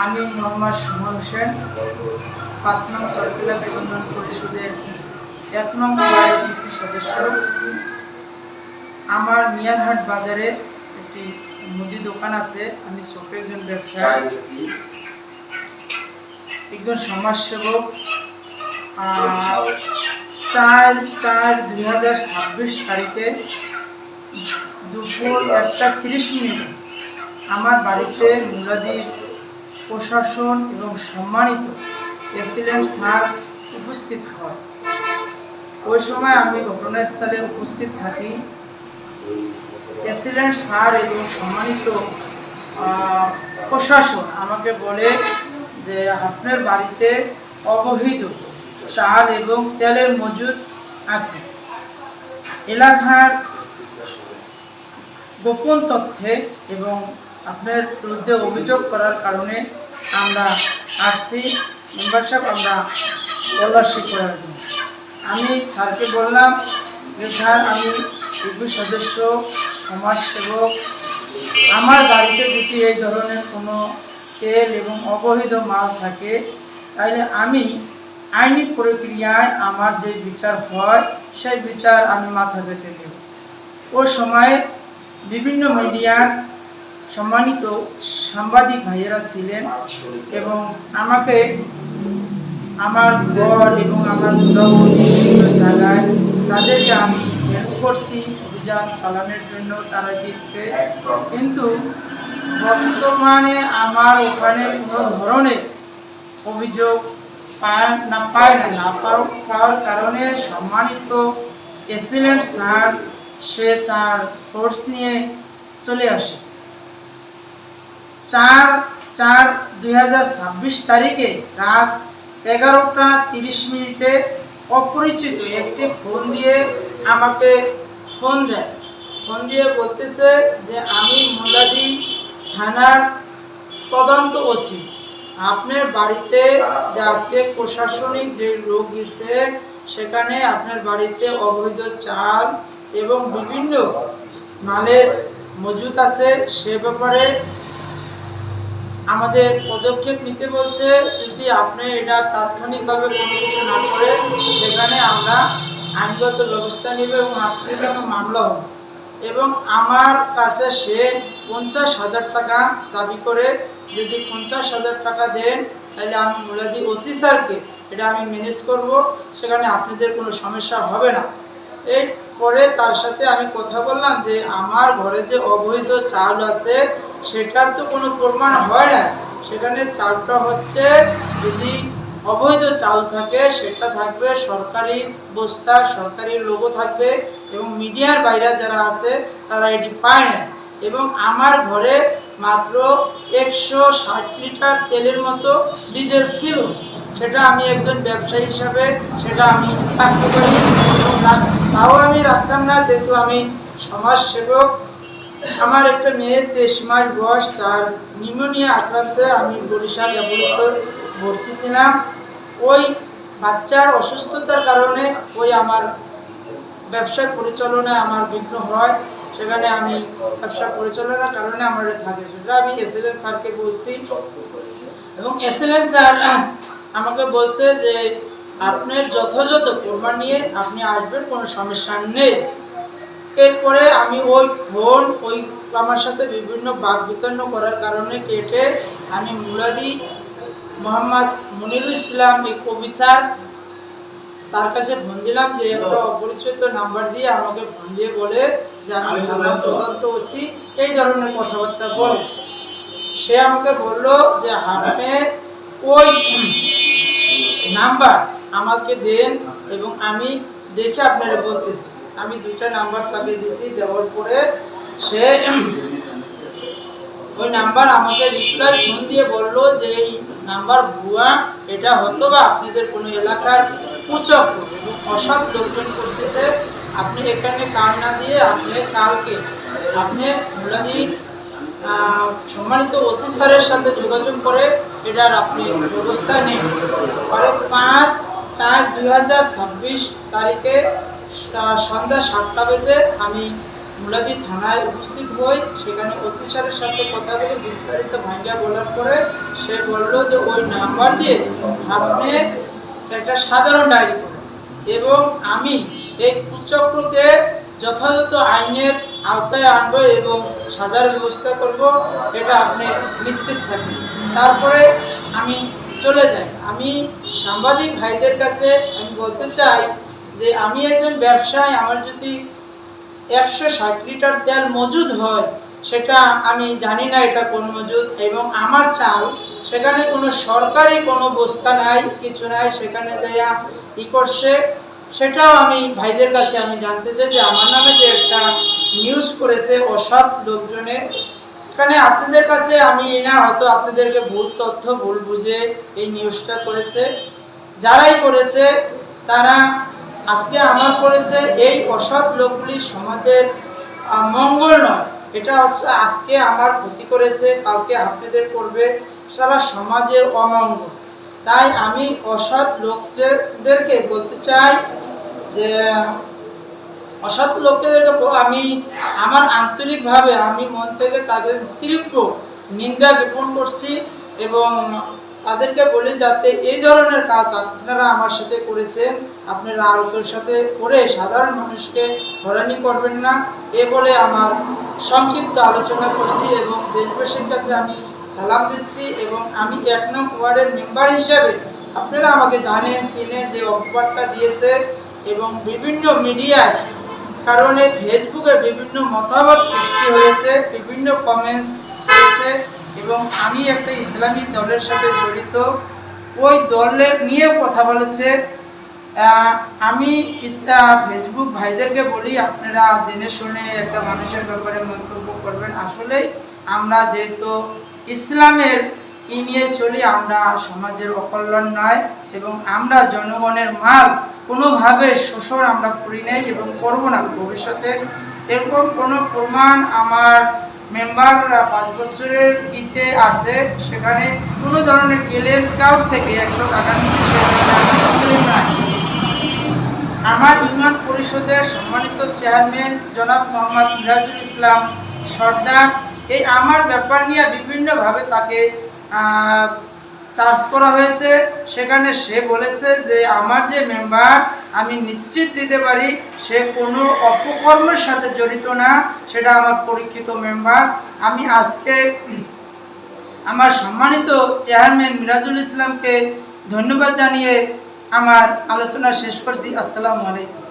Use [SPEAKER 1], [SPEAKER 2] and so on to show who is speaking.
[SPEAKER 1] আমি মোহাম্মদ সুমন হোসেন ৫ নং চরকিলা বেগমগঞ্জ পরিষদের ১ নং ওয়ার্ডের ইউপি সদস্য। আমার মিয়ারহাট বাজারে একটি মুদি দোকান আছে। আমি ছোট একজন ব্যবসায়ী, একজন সমাজসেবক। ৪/৪/২০২৬ তারিখে দুপুর ১টা ৩০ আমার বাড়িতে মুলাদির প্রশাসন এবং সম্মানিত প্রেসিডেন্ট স্যার উপস্থিত হয়। ওই সময় আমি ঘটনাস্থলে উপস্থিত থাকি। প্রেসিডেন্ট স্যার এবং সম্মানিত প্রশাসন আমাকে বলে যে আপনার বাড়িতে অবৈধ চাল এবং তেলের মজুদ আছে। এলাকার গোপন তথ্যে এবং আপনার বিরুদ্ধে অভিযোগ করার কারণে আমরা আসছি মেম্বারশিপ আমরা তল্লাশি করার জন্য। আমি স্যারকে বললাম যে স্যার, আমি ইউপি সদস্য, সমাজসেবক, আমার বাড়িতে যদি এই ধরনের কোনো তেল এবং অবৈধ মাল থাকে তাহলে আমি আইনি প্রক্রিয়ায় আমার যে বিচার হয় সেই বিচার আমি মাথা পেতে দেব। ওই সময়ে বিভিন্ন মিডিয়ার সম্মানিত সাংবাদিক ভাইয়েরা ছিলেন এবং আমাকে আমার ঘর এবং আমার বিভিন্ন জায়গায় তাদেরকে আমি হেল্প করছি অভিযান চালানোর জন্য, তারা দিচ্ছে। কিন্তু বর্তমানে আমার ওখানে কোনো ধরনের অভিযোগ পাওয়ার কারণে সম্মানিত প্রেসিডেন্ট স্যার সে তার ফোর্স নিয়ে চলে আসে। ৪/৪/২০২৬ তারিখে রাত ১১টা ৩০ অপরিচিত একটি ফোন দিয়ে আমাকে ফোন দেয়। ফোন দিয়ে বলতেছে যে আমি মুলাদি থানার তদন্ত ওসি, আপনার বাড়িতে যে আজকে প্রশাসনিক যে লোক গেছে সেখানে আপনার বাড়িতে অবৈধ চাল এবং বিভিন্ন মালের মজুদ আছে, সে ব্যাপারে আমাদের পদক্ষেপ নিতে বলছে। যদি আপনি এটা তাৎক্ষণিকভাবে কোনো কিছু না করে সেখানে আমরা আইনগত ব্যবস্থা নেব এবং আপনার নামে মামলা হবে। এবং আমার কাছে সে ৫০,০০০ টাকা দাবি করে, যদি ৫০,০০০ টাকা দেন তাহলে আমি মুলাদি ওসি স্যারকে এটা আমি ম্যানেজ করব, সেখানে আপনাদের কোনো সমস্যা হবে না। এরপরে তার সাথে আমি কথা বললাম যে আমার ঘরে যে অবৈধ চাল আছে সেটার তো কোনো প্রমাণ হয় না। সেখানে চালটা হচ্ছে, যদি অবৈধ চাল থাকে সেটা থাকবে সরকারি বস্তা, সরকারি লোগো থাকবে এবং মিডিয়ার বাইরে যারা আছে তারা এটি পায় না। এবং আমার ঘরে মাত্র ১৬০ লিটার তেলের মতো ডিজেল ছিল, সেটা আমি একজন ব্যবসায়ী হিসাবে সেটা আমি রাখতে পারি এবং তাও আমি রাখতাম না, যেহেতু আমি সমাজসেবক। আমার একটা মেয়ে 23 মাস বয়স, তার নিউমোনিয়া আক্রান্তে আমি বরিশাল ভর্তি ছিলাম। ওই বাচ্চার অসুস্থতার কারণে আমার ব্যবসা পরিচালনায় আমার বিঘ্ন হয়, সেখানে আমি ব্যবসা পরিচালনার কারণে আমার থাকে। সেটা আমি এসএলএন স্যারকে বলছি এবং এসএলএন স্যার আমাকে বলছে যে আপনার যথাযথ প্রমাণ নিয়ে আপনি আসবেন, কোনো সমস্যা নেই। এরপরে আমি ওই ফোন আমার সাথে বিভিন্ন বাকবিতণ্ড করার কারণে কেটে আমি মুলাদি মোহাম্মদ মনিরুল ইসলাম অফিসার তার কাছে ফোন দিলাম, যে একটা অপরিচিত নাম্বার দিয়ে আমাকে ফোন দিয়ে বলে যে আমি থানার তদন্ত ওসি, এই ধরনের কথাবার্তা বলে। সে আমাকে বলল যে আপনি ওই নাম্বার আমাকে দেন এবং আমি দেখে আপনারা বলতেছি। আমি 2টা নাম্বার তাকে দিয়েছি, দেওয়ার পরে সে ওই নাম্বার আমাকে রিপ্লাই ফোন দিয়ে বলল যে এই নাম্বার ভুয়া, এটা হয়তো বা আপনাদের কোনো এলাকার কুচক এবং অসৎ লোকজন করতেছে। আপনি এখানে কাজ না দিয়ে আপনি কালকে আপনি মুলাদি সম্মানিত ওসি স্যারের সাথে যোগাযোগ করে এটার আপনি ব্যবস্থা নিন। পরে ৫/৪/২০২৬ তারিখে সন্ধ্যা ৭টা বেজে আমি মুলাদি থানায় উপস্থিত হই। সেখানে ওসি স্যারের সাথে কথা বলে বিস্তারিত ভাঙ্গা বলার পরে সে বলল যে ওই নাম্বার দিয়ে আপনি একটা সাধারণ ডায়েরি করুন এবং আমি এই কুচক্রকে যথাযথ আইনের আওতায় আনবো এবং সাজার ব্যবস্থা করব, এটা আপনি নিশ্চিত থাকেন। তারপরে আমি চলে যাই। আমি সাংবাদিক ভাইদের কাছে আমি বলতে চাই যে আমি একজন ব্যবসায়ী, আমার যদি 160 লিটার তেল মজুদ হয়, সেটা আমি জানি না এটা কোন মজুদ, এবং আমার চাল সেখানে কোনো সরকারি কোনো বস্তা নাই, কিছু নাই, সেখানে যাইয়া ই করছে, সেটাও আমি ভাইদের কাছে আমি জানতে চাই যে আমার নামে যে একটা নিউজ করেছে অসৎ লোকজনের, এখানে আপনাদের কাছে আমি না হয়তো আপনাদেরকে ভুল তথ্য ভুল বুঝে এই নিউজটা করেছে, যারাই করেছে তারা আজকে আমার করেছে এই অসৎ লোকগুলি সমাজের মঙ্গল নয়, এটা হচ্ছে আজকে আমার ক্ষতি করেছে, কালকে আপনাদের করবে, সারা সমাজের অমঙ্গল। তাই আমি অসৎ লোকদেরকে বলতে চাই যে অসৎ লোকদেরকে আমি আমার আন্তরিকভাবে আমি মন থেকে তাদের তীব্র নিন্দা জ্ঞাপন করছি এবং তাদেরকে বলি যাতে এই ধরনের কাজ আপনারা আমার সাথে করেছেন আপনারা আরোগ্যের সাথে করে সাধারণ মানুষকে হয়রানি করবেন না, এ বলে আমার সংক্ষিপ্ত আলোচনা করছি এবং দেশবাসীর কাছে আমি সালাম দিচ্ছি। এবং আমি 1 নং ওয়ার্ডের মেম্বার হিসাবে আপনারা আমাকে জানেন চিনেন যে অপবাদটা দিয়েছে এবং বিভিন্ন মিডিয়ায় কারণে ফেসবুকে বিভিন্ন মতামত সৃষ্টি হয়েছে, বিভিন্ন কমেন্টস হয়েছে এবং আমি একটা ইসলামিক দলের সাথে জড়িত, ওই দলের নিয়ে কথা বলেছে। আমি ফেসবুক ভাইদেরকে বলি আপনারা জেনে শুনে একটা মানুষের ব্যাপারে মন্তব্য করবেন। আসলে আমরা যেহেতু ইসলামের ই নিয়ে চলি, আমরা সমাজের অকল্যাণ নয় এবং আমরা জনগণের মাল কোনোভাবে শোষণ আমরা করি নাই এবং করবো না ভবিষ্যতে। এরকম কোনো প্রমাণ আমার মেম্বার 5 বছরের ইতে আছে, সেখানে কোনো ধরনের ক্লেম কাউর থেকে 100 টাকা নিচ্ছে ক্লেম নাই। আমার ইউনিয়ন পরিষদের সম্মানিত চেয়ারম্যান জনাব মোহাম্মদ মিরাজুল ইসলাম সর্দার এই আমার ব্যাপার নিয়ে বিভিন্নভাবে তাকে চার্জ করা হয়েছে, সেখানে সে বলেছে যে আমার যে মেম্বার আমি নিশ্চিত দিতে পারি সে কোনো অপকর্মের সাথে জড়িত না, সেটা আমার পরীক্ষিত মেম্বার। আমি আজকে আমার সম্মানিত চেয়ারম্যান মিরাজুল ইসলামকে ধন্যবাদ জানিয়ে আমার আলোচনা শেষ করছি। আসসালামু আলাইকুম।